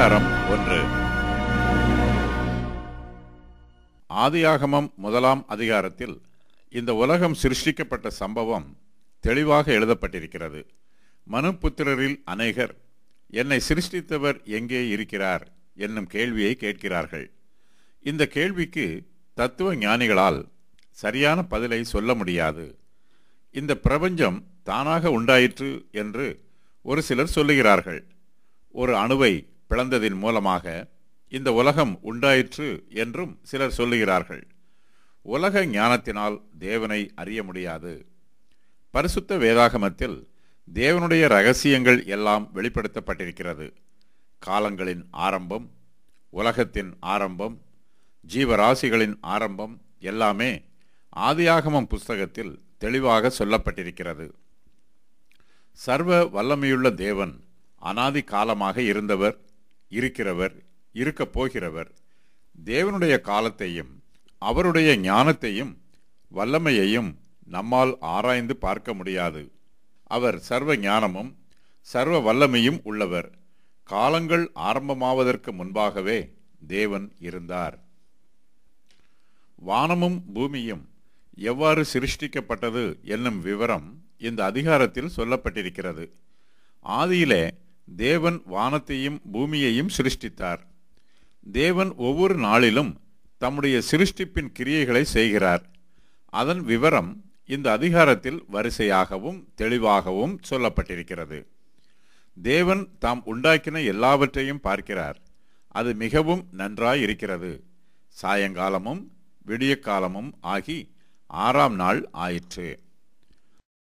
அதிகாரம் 1. ஆதியாகமம் 1ஆம் அதிகாரத்தில் இந்த உலகம் சிருஷ்டிக்கப்பட்ட சம்பவம் தெளிவாக எழுதப்பட்டிருக்கிறது. மனுபுத்திரரில் அநேகர் என்னை சிருஷ்டித்தவர் எங்கே இருக்கிறார் என்னும் கேள்வியை கேட்கிறார்கள். இந்த கேள்விக்கு தத்துவ ஞானிகளால் சரியான பதிலை சொல்ல முடியாது. இந்த பிரபஞ்சம் தானாக உண்டாயிற்று என்று ஒரு சிலர் சொல்லுகிறார்கள். ஒரு அணுவை பிளந்ததின் மூலமாக இந்த உலகம் உண்டாயிற்று என்றும் சிலர் சொல்லுகிறார்கள். உலக ஞானத்தினால் தேவனை அறிய முடியாது. பரிசுத்த வேதாகமத்தில் தேவனுடைய ரகசியங்கள் எல்லாம் வெளிப்படுத்தப்பட்டிருக்கிறது. காலங்களின் ஆரம்பம், உலகத்தின் ஆரம்பம், ஜீவராசிகளின் ஆரம்பம் எல்லாமே ஆதியாகமம் புஸ்தகத்தில் தெளிவாக சொல்லப்பட்டிருக்கிறது. சர்வ வல்லமையுள்ள தேவன் அனாதி காலமாக இருந்தவர், இருக்கிறவர், இருக்கப் போகிறவர். தேவனுடைய காலத்தையும் அவருடைய ஞானத்தையும் வல்லமையையும் நம்மால் ஆராய்ந்து பார்க்க முடியாது. அவர் சர்வ ஞானமும் சர்வ வல்லமையும் உள்ளவர். காலங்கள் ஆரம்பமாவதற்கு முன்பாகவே தேவன் இருந்தார். வானமும் பூமியும் எவ்வாறு சிருஷ்டிக்கப்பட்டது என்னும் விவரம் இந்த அதிகாரத்தில் சொல்லப்பட்டிருக்கிறது. ஆதியிலே தேவன் வானத்தையும் பூமியையும் சிருஷ்டித்தார். தேவன் ஒவ்வொரு நாளிலும் தம்முடைய சிருஷ்டிப்பின் கிரியைகளை செய்கிறார். அதன் விவரம் இந்த அதிகாரத்தில் வரிசையாகவும் தெளிவாகவும் சொல்லப்பட்டிருக்கிறது. தேவன் தாம் உண்டாக்கின எல்லாவற்றையும் பார்க்கிறார். அது மிகவும் நன்றாய் இருக்கிறது. சாயங்காலமும் விடிய காலமும் ஆகி 6ஆம் நாள் ஆயிற்று.